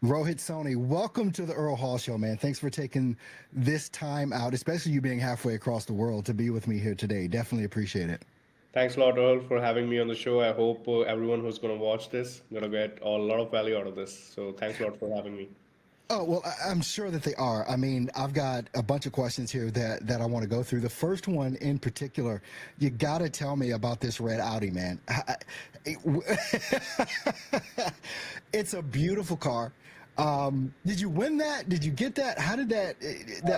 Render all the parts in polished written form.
Rohit Soni, welcome to the Earl Hall Show, man. Thanks for taking this time out, especially you being halfway across the world, to be with me here today. Definitely appreciate it. Thanks a lot, Earl, for having me on the show. I hope everyone who's going to watch this going to get a lot of value out of this. So thanks a lot for having me. Oh, well, I'm sure that they are. I mean, I've got a bunch of questions here that I want to go through. The first one in particular, you got to tell me about this Red Audi, man. It's a beautiful car. Did you win that? Did you get that? How did that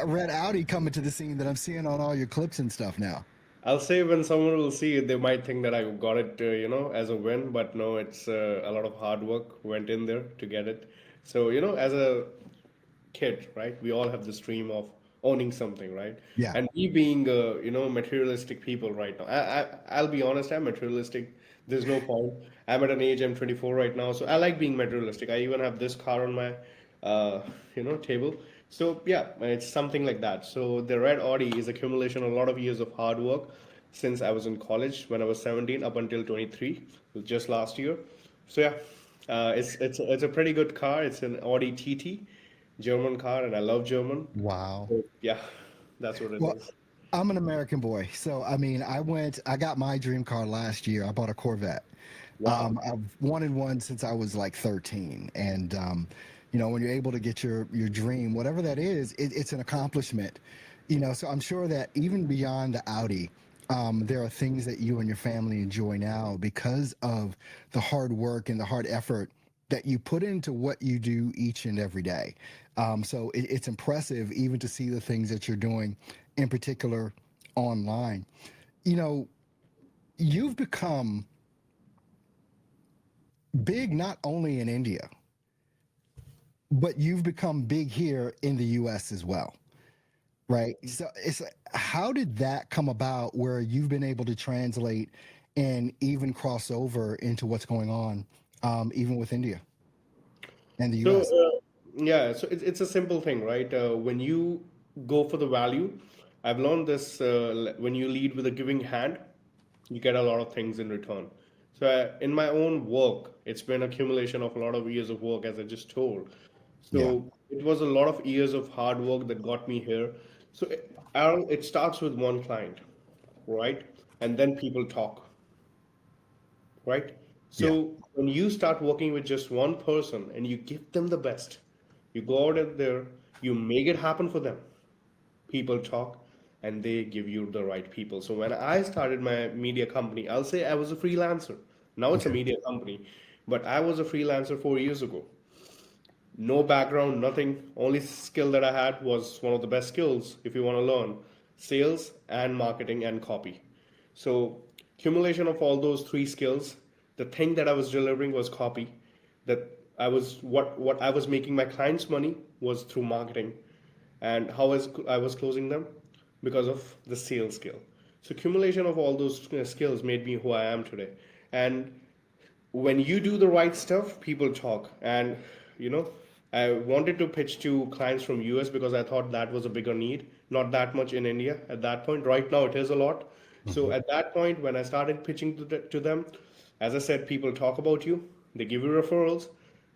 Red Audi come into the scene that I'm seeing on all your clips and stuff now? I'll say when someone will see it, they might think that I got it, as a win, but no, it's a lot of hard work went in there to get it. So, as a kid, right? We all have this dream of owning something, right? Yeah. And we being, materialistic people right now. I'll be honest, I'm materialistic. There's no point. I'm at an age, I'm 24 right now, so I like being materialistic. I even have this car on my, table. So yeah, it's something like that. So the Red Audi is accumulation of a lot of years of hard work since I was in college when I was 17 up until 23, just last year. So yeah, it's a pretty good car. It's an Audi TT, German car, and I love German. Wow. So yeah, that's what it Well, is. I'm an American boy, so I mean, I got my dream car last year. I bought a Corvette. Wow. I've wanted one since I was like 13, and when you're able to get your dream, whatever that is, it's an accomplishment. So I'm sure that even beyond the Audi, there are things that you and your family enjoy now because of the hard work and the hard effort that you put into what you do each and every day. So it's impressive even to see the things that you're doing, in particular online. You know, you've become big not only in India, but you've become big here in the US as well, right? So it's like, how did that come about where you've been able to translate and even cross over into what's going on, even with India and the So US? yeah, so it's a simple thing, right? When you go for the value, I've learned this. When you lead with a giving hand, you get a lot of things in return. So in my own work, it's been accumulation of a lot of years of work, as I just told. Yeah. So it was a lot of years of hard work that got me here. So Aaron, it starts with one client, right? And then people talk, right? Yeah. So when you start working with just one person and you give them the best, you go out there, you make it happen for them. People talk and they give you the right people. So when I started my media company, I'll say I was a freelancer. Now it's a Okay. media company, but I was a freelancer 4 years ago. No background, nothing. Only skill that I had was one of the best skills if you want to learn sales and marketing and copy. So, accumulation of all those three skills, the thing that I was delivering was copy. That what I was making my clients money was through marketing, and how I was closing them because of the sales skill. So, accumulation of all those skills made me who I am today. And when you do the right stuff, people talk. And you know, I wanted to pitch to clients from US because I thought that was a bigger need, not that much in India at that point. Right now, it is a lot. So Mhm. at that point, when I started pitching to them, as I said, people talk about you, they give you referrals.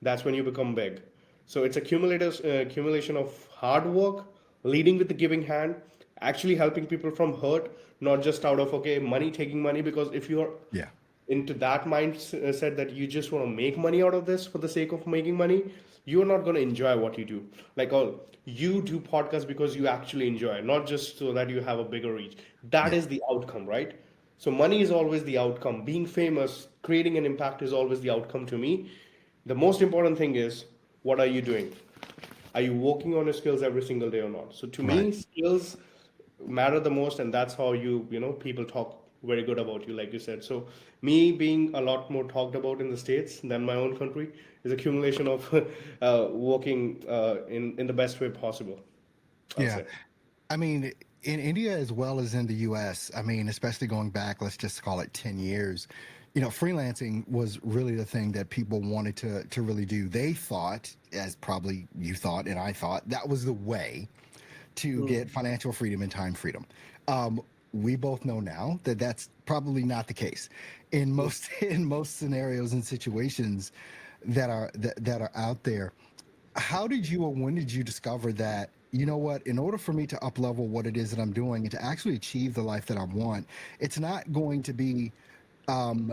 That's when you become big. So it's accumulation of hard work, leading with the giving hand, actually helping people from hurt, not just out of okay money, taking money. Because if you're Yeah. into that mindset that you just want to make money out of this for the sake of making money, you're not going to enjoy what you do. Like, oh, you do podcasts because you actually enjoy, not just so that you have a bigger reach. That Yeah. is the outcome, right? So money is always the outcome. Being famous, creating an impact is always the outcome to me. The most important thing is, what are you doing? Are you working on your skills every single day or not? So to Right. me, skills matter the most, and that's how people talk very good about you, like you said. So me being a lot more talked about in the States than my own country is accumulation of working in the best way possible, I'll Yeah. say. I mean, in India as well as in the US, I mean, especially going back, let's just call it 10 years, freelancing was really the thing that people wanted to really do. They thought, as probably you thought and I thought, that was the way to Mm. get financial freedom and time freedom. Um, we both know now that that's probably not the case in most in most scenarios and situations that are out there. how did you or when did you discover that, you know what, in order for me to up level what it is that I'm doing and to actually achieve the life that I want, it's not going to be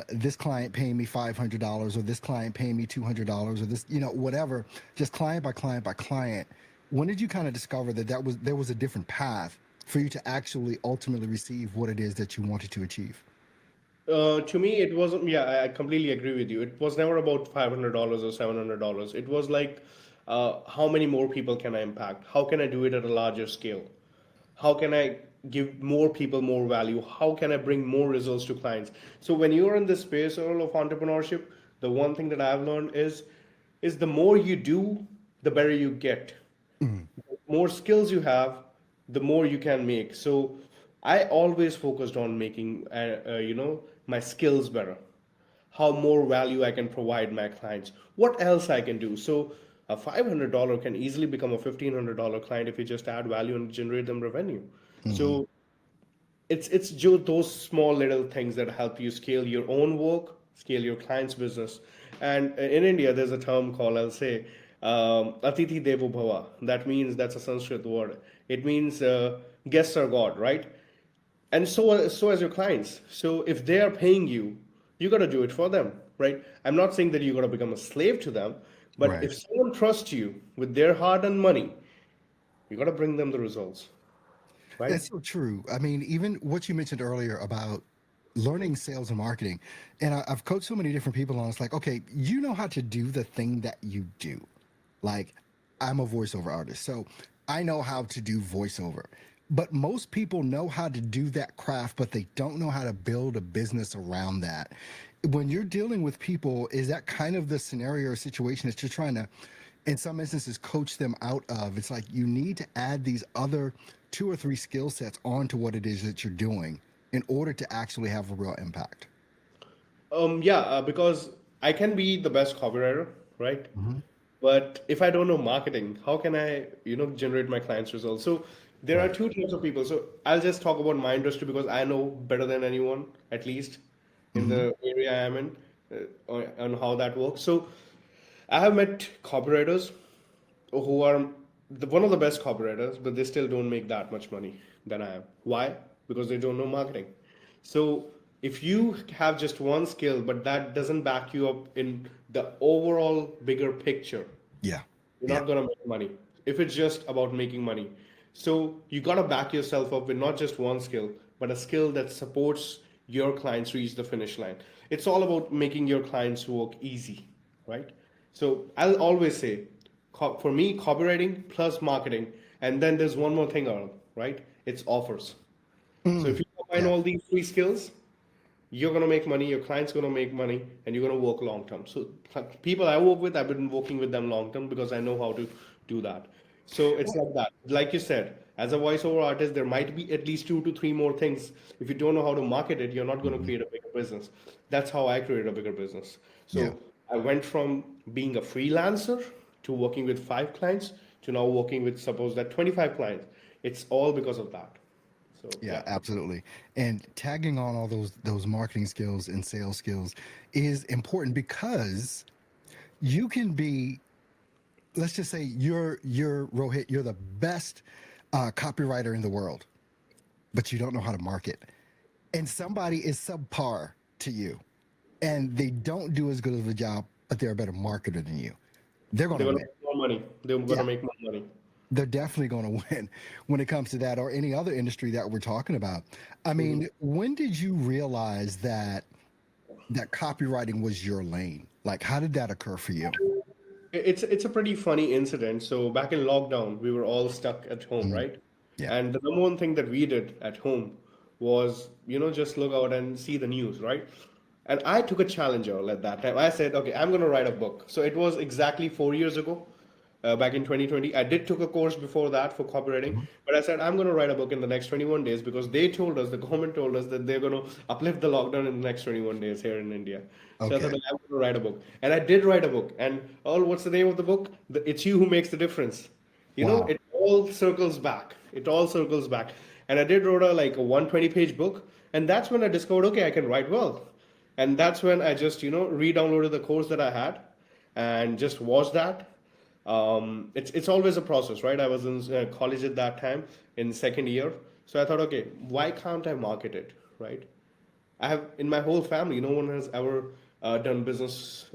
this client paying me $500 or this client paying me $200 or this, whatever, just client by client by client. When did you kind of discover that there was a different path for you to actually ultimately receive what it is that you wanted to achieve? To me, it wasn't. Yeah, I completely agree with you. It was never about $500 or $700. It was like, how many more people can I impact? How can I do it at a larger scale? How can I give more people more value? How can I bring more results to clients? So when you're in this space Earl, of entrepreneurship, the one thing that I've learned is the more you do, the better you get. Mm, More skills you have, the more you can make. So I always focused on making, my skills better, how more value I can provide my clients, what else I can do. So a $500 can easily become a $1,500 client if you just add value and generate them revenue. mm-hmm. So it's just those small little things that help you scale your own work, scale your client's business. And in India, there's a term called, I'll say, Atiti Devo Bhava. That means, that's a Sanskrit word. It means guests are God, right? And so as your clients. So if they are paying you, you got to do it for them, right? I'm not saying that you got to become a slave to them, but Right. if someone trusts you with their hard-earned money, you got to bring them the results, right? That's so true. I mean, even what you mentioned earlier about learning sales and marketing, and I've coached so many different people on it's like, okay, you know how to do the thing that you do. Like, I'm a voiceover artist, so I know how to do voiceover. But most people know how to do that craft, but they don't know how to build a business around that. When you're dealing with people, is that kind of the scenario or situation that you're trying to, in some instances, coach them out of? It's like you need to add these other two or three skill sets onto what it is that you're doing in order to actually have a real impact. Yeah, because I can be the best copywriter, right? Hmm. But if I don't know marketing, how can I, generate my clients' results? So there are Right. two types of people. So I'll just talk about my industry because I know better than anyone, at least in Hmm. the area I am in, on how that works. So I have met copywriters who are one of the best copywriters, but they still don't make that much money than I am. Why? Because they don't know marketing. So if you have just one skill, but that doesn't back you up in the overall bigger picture, Yeah. you're Yeah. not gonna make money. If it's just about making money. So you gotta back yourself up with not just one skill, but a skill that supports your clients reach the finish line. It's all about making your clients work easy, right? So I'll always say, for me, copywriting plus marketing, and then there's one more thing, Earl, right? It's offers. So if Mm. you combine Yeah. all these three skills, you're going to make money, your client's going to make money, and you're going to work long term. So people I work with, I've been working with them long term because I know how to do that. So it's like that. Like you said, as a voiceover artist, there might be at least two to three more things. If you don't know how to market it, you're not going to Hmm. create a bigger business. That's how I created a bigger business. Yeah. So I went from being a freelancer to working with 5 clients to now working with, suppose that, 25 clients. It's all because of that. So Yeah, yeah. absolutely. And tagging on all those marketing skills and sales skills is important because you can be, let's just say you're Rohit, you're the best copywriter in the world, but you don't know how to market. And somebody is subpar to you and they don't do as good of a job, but they're a better marketer than you. They're going They're to gonna win. make more money. They're gonna Yeah, make more money. they're definitely going to win when it comes to that or any other industry that we're talking about. I Mhm. mean, when did you realize that copywriting was your lane? Like, how did that occur for you? It's a pretty funny incident. So back in lockdown, we were all stuck at home, Mhm. right? Yeah. And the number one thing that we did at home was, just look out and see the news, right? And I took a challenge all at that time. I said, okay, I'm gonna write a book. So it was exactly 4 years ago, back in 2020. I did took a course before that for copywriting, Mhm. but I said I'm going to write a book in the next 21 days because they told us, the government told us that they're going to uplift the lockdown in the next 21 days here in India. So I thought, Okay. I'm going to write a book, and I did write a book. And what's the name of the book? It's You Who Makes the Difference. Wow. It all circles back. It all circles back. And I did wrote a 120-page book, and that's when I discovered, okay, I can write well. And that's when I just re-downloaded the course that I had and just watched that. It's always a process, right? I was in college at that time in second year, so I thought, okay, why can't I market it, right? I have in my whole family, no one has ever done business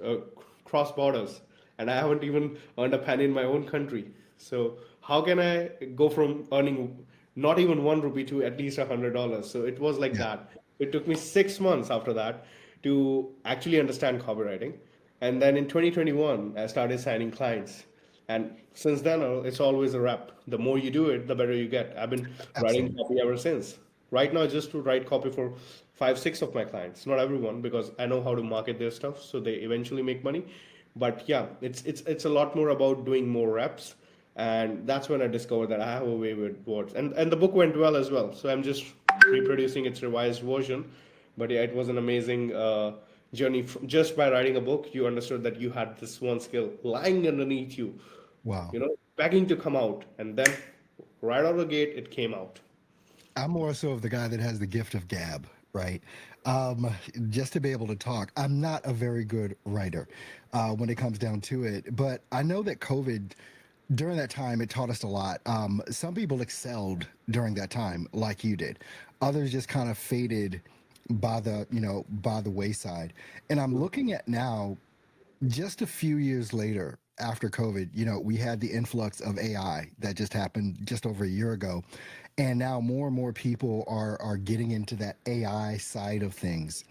cross borders, and I haven't even earned a penny in my own country. So how can I go from earning not even 1 rupee to at least $100? So it was like Yeah. that. It took me 6 months after that to actually understand copywriting, and then in 2021, I started signing clients. And since then, it's always a rep. The more you do it, the better you get. I've been writing Absolutely. copy ever since. Right now, I just to write copy for five, six of my clients. Not everyone, because I know how to market their stuff, so they eventually make money. But yeah, it's a lot more about doing more reps, and that's when I discovered that I have a way with words. And the book went well as well. So I'm just reproducing its revised version. But yeah, it was an amazing journey. Just by writing a book, you understood that you had this one skill lying underneath you, Wow. begging to come out, and then right out of the gate, it came out. I'm more so of the guy that has the gift of gab, right? Um, just to be able to talk. I'm not a very good writer when it comes down to it, but I know that COVID, during that time, it taught us a lot. Some people excelled during that time, like you did. Others just kind of faded by the wayside. And I'm looking at now, just a few years later after COVID, we had the influx of AI that just happened just over a year ago. And now more and more people are getting into that AI side of things.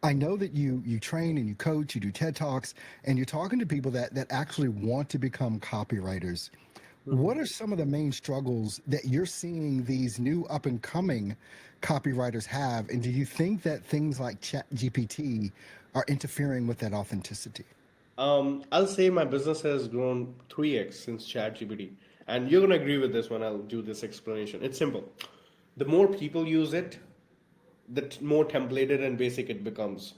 I know that you train and you coach, you do TED Talks, and you're talking to people that actually want to become copywriters. What are some of the main struggles that you're seeing these new up and coming copywriters have? And do you think that things like Chat GPT are interfering with that authenticity? I'll say my business has grown 3x since ChatGPT. And you're going to agree with this when I'll do this explanation. It's simple. The more people use it, more templated and basic it becomes.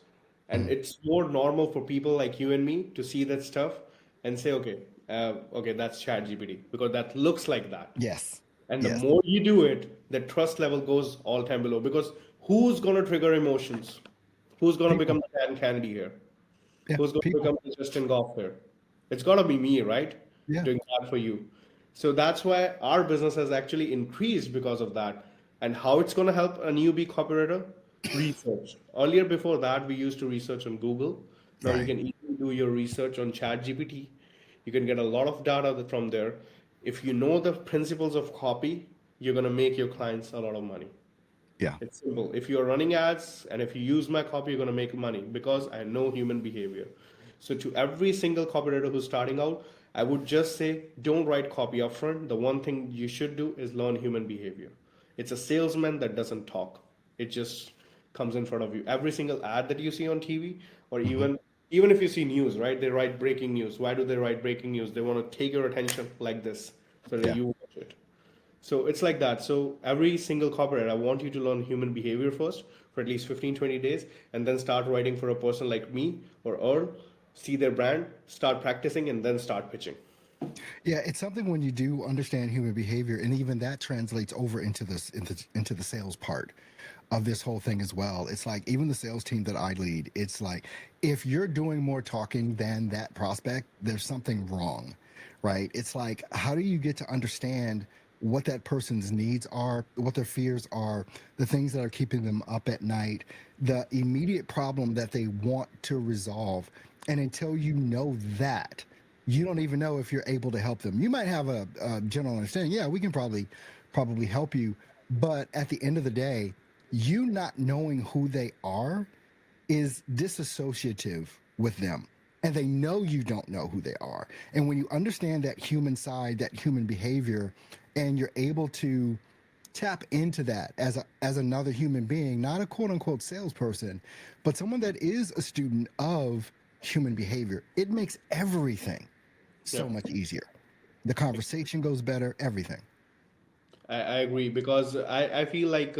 And Mm. it's more normal for people like you and me to see that stuff and say, okay, okay, that's ChatGPT because that looks like that. Yes. And the Yes. more you do it, the trust level goes all time below because who's going to trigger emotions? Who's going to People. become the Dan Kennedy here? Yeah. Who's going to People. become the Justin Goff here? It's got to be me, right? Yeah. Doing that for you. So that's why our business has actually increased because of that. And how it's going to help a newbie copywriter? Research. Earlier, before that, we used to research on Google. Now you Right. can easily do your research on ChatGPT. You can get a lot of data from there. If you know the principles of copy, you're going to make your clients a lot of money. Yeah. It's simple. If you're running ads and if you use my copy, you're going to make money because I know human behavior. So, to every single copywriter who's starting out, I would just say don't write copy upfront. The one thing you should do is learn human behavior. It's a salesman that doesn't talk, it just comes in front of you. Every single ad that you see on TV, or Hmm. even if you see news, right? They write breaking news. Why do they write breaking news? They want to take your attention like this so that Yeah. you watch it. So it's like that. So every single copywriter, I want you to learn human behavior first for at least 15, 20 days, and then start writing for a person like me or Earl, see their brand, start practicing, and then start pitching. Yeah, it's something when you do understand human behavior, and even that translates over into this into the sales part of this whole thing as well. It's like even the sales team that I lead, it's like if you're doing more talking than that prospect, there's something wrong, right? It's like how do you get to understand what that person's needs are, what their fears are, the things that are keeping them up at night, the immediate problem that they want to resolve. And until you know that, you don't even know if you're able to help them. You might have a general understanding. Yeah, we can probably help you, but at the end of the day, you not knowing who they are is disassociative with them. And they know you don't know who they are. And when you understand that human side, that human behavior, and you're able to tap into that as another human being, not a quote unquote salesperson, but someone that is a student of human behavior, it makes everything Yeah, so much easier. The conversation goes better, everything. I agree because I feel like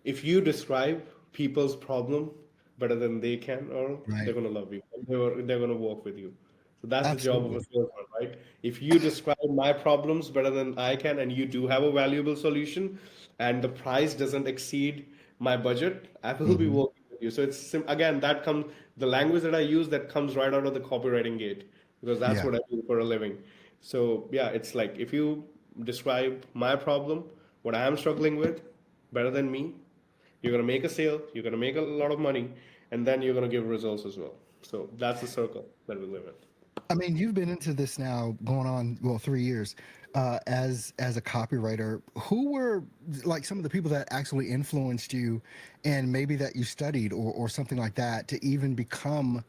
if you describe people's problem better than they can, or they're Right. gonna love you. They're gonna work with you. So that's the job of a Absolutely. salesman, right? If you describe my problems better than I can, and you do have a valuable solution, and the price doesn't exceed my budget, I will be Hmm. working with you. So again, that comes the language that I use that comes right out of the copywriting gate. because that's Yeah. what I do for a living. So yeah, it's like if you describe my problem, what I am struggling with, better than me, you're gonna make a sale, you're gonna make a lot of money, and then you're gonna give results as well. So that's the circle that we live in. I mean, you've been into this now going on, well, 3 years, as a copywriter. Who were like some of the people that actually influenced you and maybe that you studied or something like that to even become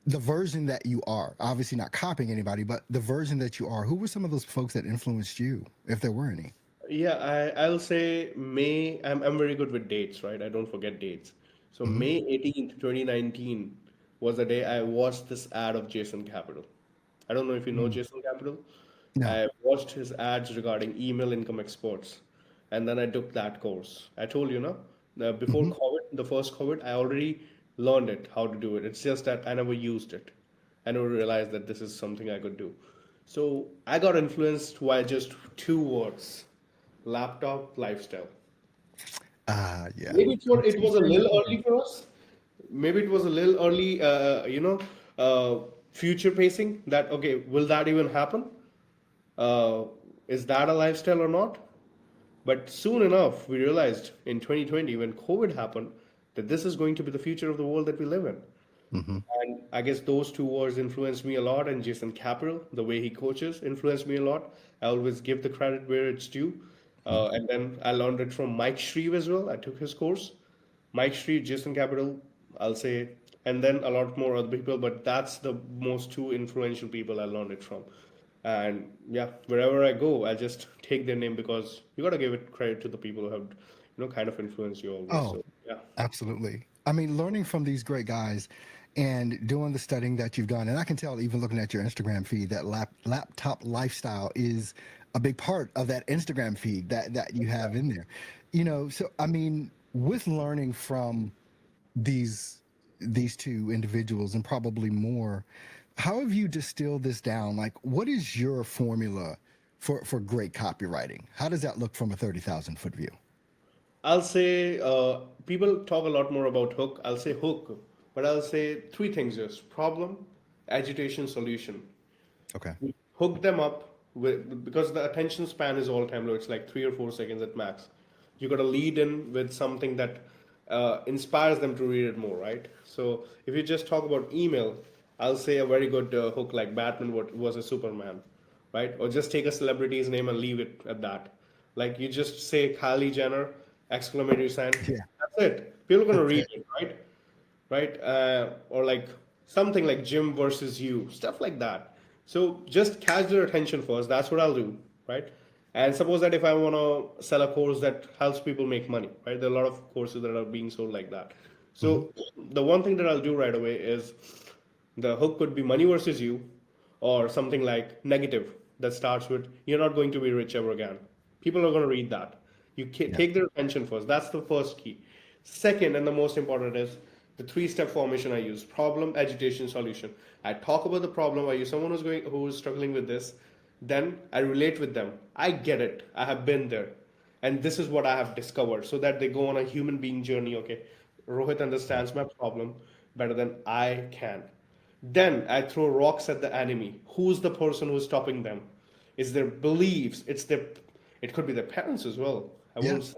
the version that you are? Obviously not copying anybody, but the version that you are. Who were some of those folks that influenced you, if there were any? Yeah, I'll say May. I'm very good with dates, right? I don't forget dates. So Hmm. May 18th, 2019 was the day I watched this ad of Jason Capital. I don't know if you know Mm. Jason Capital. No. I watched his ads regarding email income experts, and then I took that course. I told you, no, before Hmm. COVID, the first COVID, I already learned it, how to do it. It's just that I never used it. I never realized that this is something I could do. So I got influenced by just two words: laptop lifestyle. Yeah. Maybe I've it seen was a same little thing. early for us. Maybe it was a little early, future pacing that, okay, will that even happen? Uh, is that a lifestyle or not? But soon enough, we realized in 2020 when COVID happened that this is going to be the future of the world that we live in. Hmm. And I guess those two words influenced me a lot. And Jason Capital, the way he coaches, influenced me a lot. I always give the credit where it's due. And then I learned it from Mike Shreve as well. I took his course. Mike Shreve, Jason Capital, I'll say, and then a lot more other people. But that's the most two influential people I learned it from. And yeah, wherever I go, I just take their name because you got to give it credit to the people who have, kind of influenced you always. Oh, So yeah. absolutely. I mean, learning from these great guys and doing the studying that you've done, and I can tell even looking at your Instagram feed that laptop lifestyle is a big part of that Instagram feed that you have in there. So I mean, with learning from these these two individuals and probably more, how have you distilled this down? Like, what is your formula for great copywriting? How does that look from a 30,000 foot view? I'll say people talk a lot more about hook. I'll say hook, but I'll say three things just: problem, agitation, solution. Okay. Hook them up with, because the attention span is all time low. It's like 3 or 4 seconds at max. You got to lead in with something that inspires them to read it more, right? So if you just talk about email, I'll say a very good hook like Batman was a Superman, right? Or just take a celebrity's name and leave it at that. Like you just say Kylie Jenner, exclamatory sign. Yeah. That's it. People are gonna That's read it. it, right? Right? Or like something like Jim versus you, stuff like that. So just catch their attention first. That's what I'll do, right? And suppose that if I want to sell a course that helps people make money, right? There are a lot of courses that are being sold like that. Hmm. So the one thing that I'll do right away is the hook could be money versus you, or something like negative that starts with you're not going to be rich ever again. People are going to read that. Yeah. Take their attention first. That's the first key. Second, and the most important, is the three-step formation I use: problem, agitation, solution. I talk about the problem. Are you someone who's struggling with this? Then I relate with them. I get it. I have been there. And this is what I have discovered, so that they go on a human being journey. Okay, Rohit understands my problem better than I can. Then I throw rocks at the enemy. Who's the person who's stopping them? It's their beliefs. It could be their parents as well. I Yeah. won't say.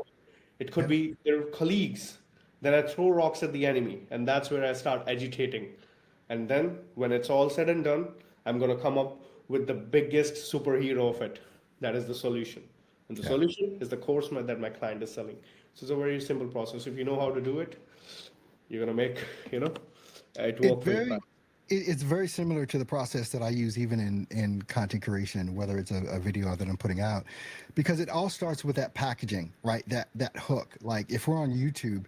It could Yeah. be their colleagues. Then I throw rocks at the enemy, and that's where I start agitating. And then when it's all said and done, I'm gonna come up with the biggest superhero of it. That is the solution. And the Yeah. solution is the course that my client is selling. So it's a very simple process. If you know how to do it, you're gonna make, it It work for you. very it's very similar to the process that I use even in content creation, whether it's a video that I'm putting out, because it all starts with that packaging, right? That hook. Like if we're on YouTube,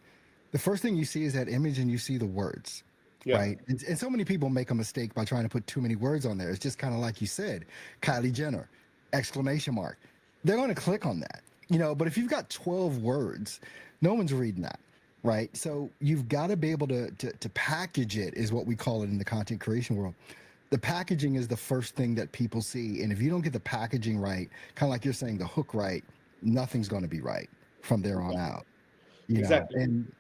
the first thing you see is that image and you see the words, Yeah. right? And so many people make a mistake by trying to put too many words on there. It's just kind of like you said, Kylie Jenner, exclamation mark. They're going to click on that, but if you've got 12 words, no one's reading that. Right. So you've got to be able to package it, is what we call it in the content creation world. The packaging is the first thing that people see. And if you don't get the packaging right, kind of like you're saying, the hook right, nothing's going to be right from there on out. Exactly. And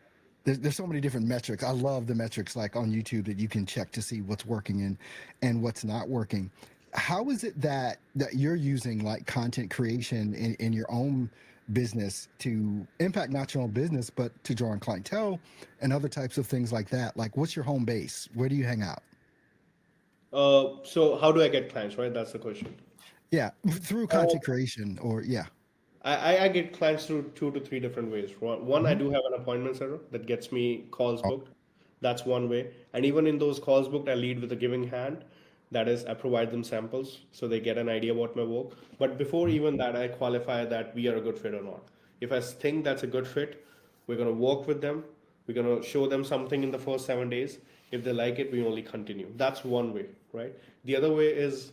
there's so many different metrics. I love the metrics like on YouTube that you can check to see what's working and what's not working. How is it that you're using like content creation in your own business to impact not your own business, but to draw on clientele and other types of things like that? Like, what's your home base? Where do you hang out? So how do I get clients, right? That's the question. Yeah, through content creation or yeah. I get clients through two to three different ways. One, I Mhm. do have an appointment setter that gets me calls Oh, booked. That's one way. And even in those calls booked, I lead with a giving hand. That is, I provide them samples so they get an idea about my work. But before mhm. even that, I qualify that we are a good fit or not. If I think that's a good fit, we're going to work with them. We're going to show them something in the first 7 days. If they like it, we only continue. That's one way, right? The other way is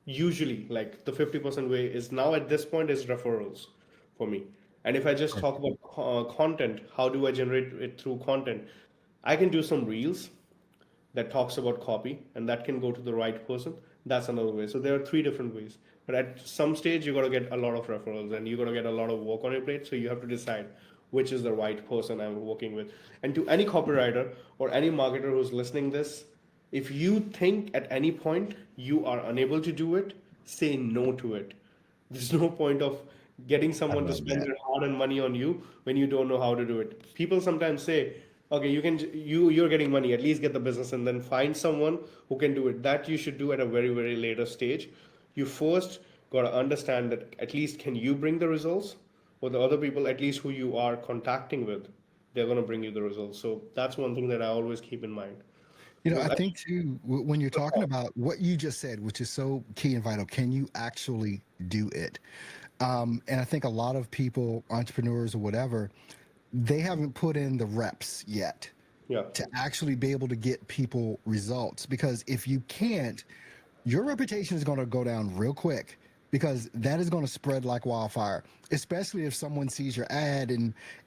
usually like the 50% way is now at this point is referrals for me. And if I just talk Perfect. about content, how do I generate it through content? I can do some reels that talks about copy and that can go to the right person. That's another way. So there are three different ways. But at some stage, you got to get a lot of referrals and you got to get a lot of work on your plate. So you have to decide which is the right person I'm working with. And to any copywriter or any marketer who's listening this, if you think at any point you are unable to do it, say no to it. There's no point of getting I someone to love spend that. their hard-earned money on you when you don't know how to do it. People sometimes say, "Okay, you're getting money. At least get the business, and then find someone who can do it." That you should do at a very very later stage. You first gotta understand that at least can you bring the results, or the other people at least who you are contacting with, they're gonna bring you the results. So that's one thing that I always keep in mind You know, because I I. think too, when you're talking about what you just said, which is so key and vital, can you actually do it? And I think a lot of people, entrepreneurs or whatever, they haven't put in the reps yet Yeah. to actually be able to get people results. Because if you can't, your reputation is going to go down real quick because that is going to spread like wildfire, especially if someone sees your ad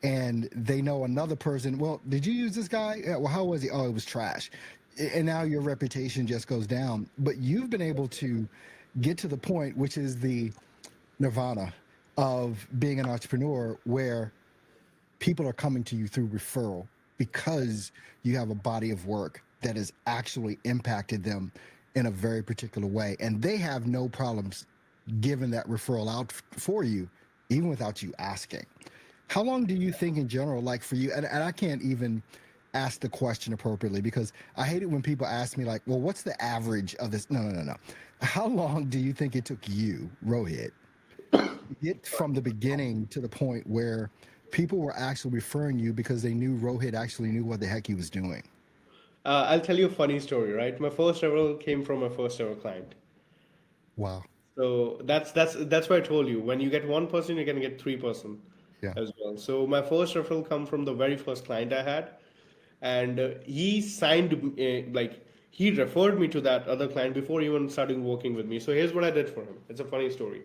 and they know another person. Well, did you use this guy? Yeah, well, how was he? Oh, it was trash. And now your reputation just goes down. But you've been able to get to the point, which is the nirvana of being an entrepreneur, where people are coming to you through referral because you have a body of work that has actually impacted them in a very particular way. And they have no problems giving that referral out for you, even without you asking. How long do you think in general, like for you, and I can't even ask the question appropriately because I hate it when people ask me like, well, what's the average of this? No, no, no, no. How long do you think it took you, Rohit, get from the beginning to the point where people were actually referring you because they knew Rohit actually knew what the heck he was doing? I'll tell you a funny story, right? My first ever came from my first ever client. Wow. So that's why I told you when you get one person, you're gonna get three-person Yeah. as well. So my first referral come from the very first client I had, and he signed like he referred me to that other client before even starting working with me. So here's what I did for him. It's a funny story.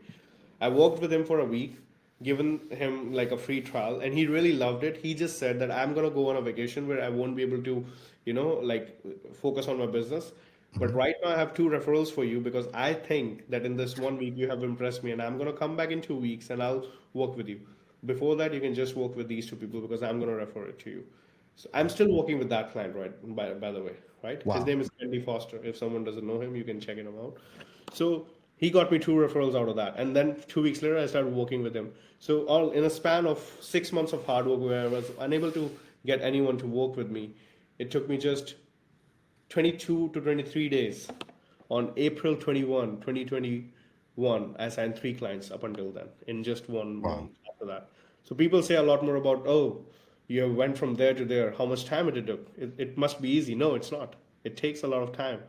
I worked with him for a week, given him like a free trial, and he really loved it. He just said that I'm gonna go on a vacation where I won't be able to, like focus on my business. But Hmm. right now I have two referrals for you because I think that in this one week you have impressed me, and I'm gonna come back in 2 weeks and I'll work with you. Before that, you can just work with these two people because I'm gonna refer it to you. So I'm still working with that client, right? By the way, right? His Wow. name is Andy Foster. If someone doesn't know him, you can check him out. So he got me two referrals out of that, and then 2 weeks later, I started working with him. So all in a span of 6 months of hard work, where I was unable to get anyone to work with me, it took me just 22 to 23 days. On April 21, 2021, I signed three clients up until then in just one Wow. month after that. So people say a lot more about, oh, you went from there to there, how much time it took. It must be easy. No, it's not. It takes a lot of time.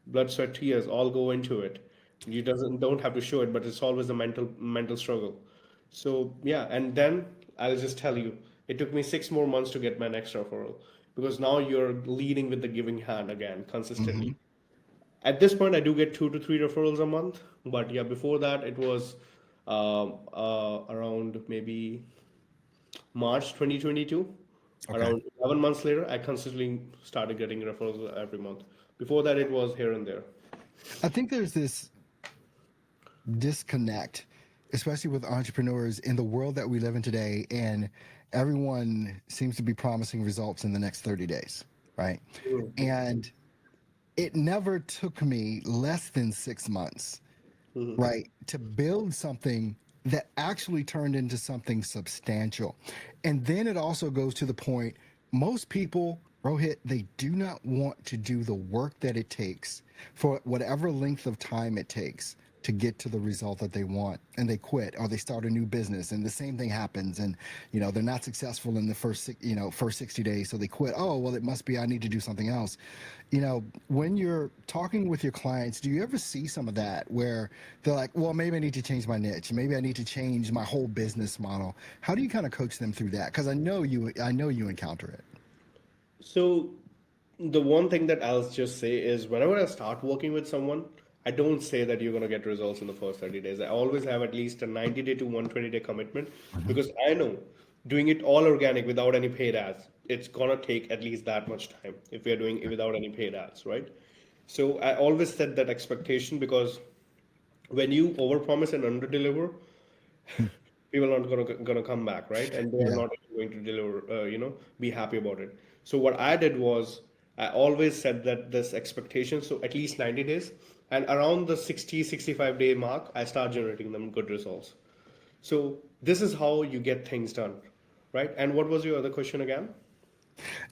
Blood, sweat, tears all go into it. You don't have to show it, but it's always a mental struggle. So yeah, and then I'll just tell you, it took me 6 more months to get my next referral because now you're leading with the giving hand again Hmm. consistently. At this point, I do get 2 to 3 referrals a month, but yeah, before that it was around maybe March 2022. Okay. Around 11 months later, I consistently started getting referrals every month. Before that, it was here and there. I think there's this disconnect, especially with entrepreneurs in the world that we live in today. And everyone seems to be promising results in the next 30 days, right? And it never took me less than 6 months, right, to build something that actually turned into something substantial. And then it also goes to the point, most people, Rohit, they do not want to do the work that it takes for whatever length of time it takes to get to the result that they want, and they quit or they start a new business and the same thing happens, and they're not successful in the first 60 days, so they quit. Oh, well, it must be I need to do something else. When you're talking with your clients, do you ever see some of that where they're like, well, maybe I need to change my niche, maybe I need to change my whole business model? How do you kind of coach them through that? Because I know you encounter it. So the one thing that I'll just say is whenever I start working with someone, I don't say that you're going to get results in the first 30 days. I always have at least a 90-day to 120-day commitment because I know doing it all organic without any paid ads, it's going to take at least that much time if we are doing it without any paid ads, right? So I always set that expectation because when you overpromise and underdeliver, people are not gonna come back, right? And they are Yeah. not going to deliver, be happy about it. So what I did was I always set that this expectation, so at least 90 days, and around the 60-65 day mark, I start generating them good results. So this is how you get things done, right? And what was your other question again?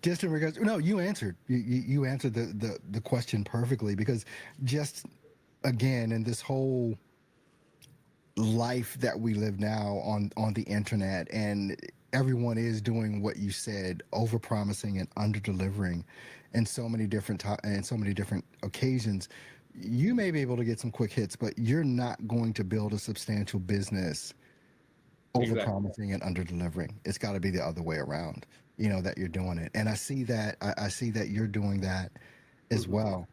Just in regards, no, you answered. You answered the question perfectly, because just again in this whole life that we live now on the internet, and everyone is doing what you said, over promising and under delivering in so many different occasions. You may be able to get some quick hits, but you're not going to build a substantial business over Exactly. promising and under delivering. It's got to be the other way around, that you're doing it. And I see that you're doing that as well.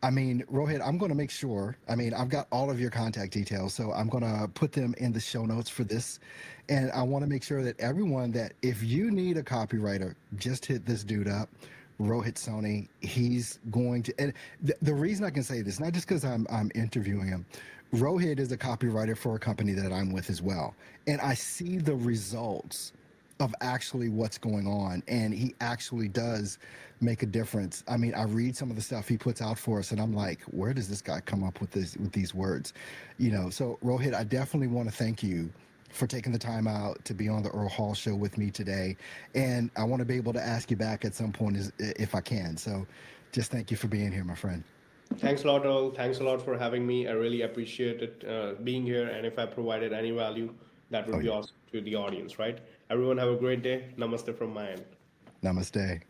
I mean, Rohit, I'm going to make sure. I mean, I've got all of your contact details, so I'm going to put them in the show notes for this. And I want to make sure that everyone, that if you need a copywriter, just hit this dude up, Rohit Soni. He's going to, and the reason I can say this, not just because I'm interviewing him. Rohit is a copywriter for a company that I'm with as well, and I see the results of actually what's going on, and he actually does make a difference. I mean, I read some of the stuff he puts out for us, and I'm like, where does this guy come up with these words? So Rohit, I definitely want to thank you for taking the time out to be on the Earl Hall show with me today, and I want to be able to ask you back at some point if I can. So just thank you for being here, my friend. Thanks a lot, all. Thanks a lot for having me. I really appreciate it being here. And if I provided any value, that would Oh be yeah. awesome to the audience, right? Everyone have a great day. Namaste from my end. Namaste.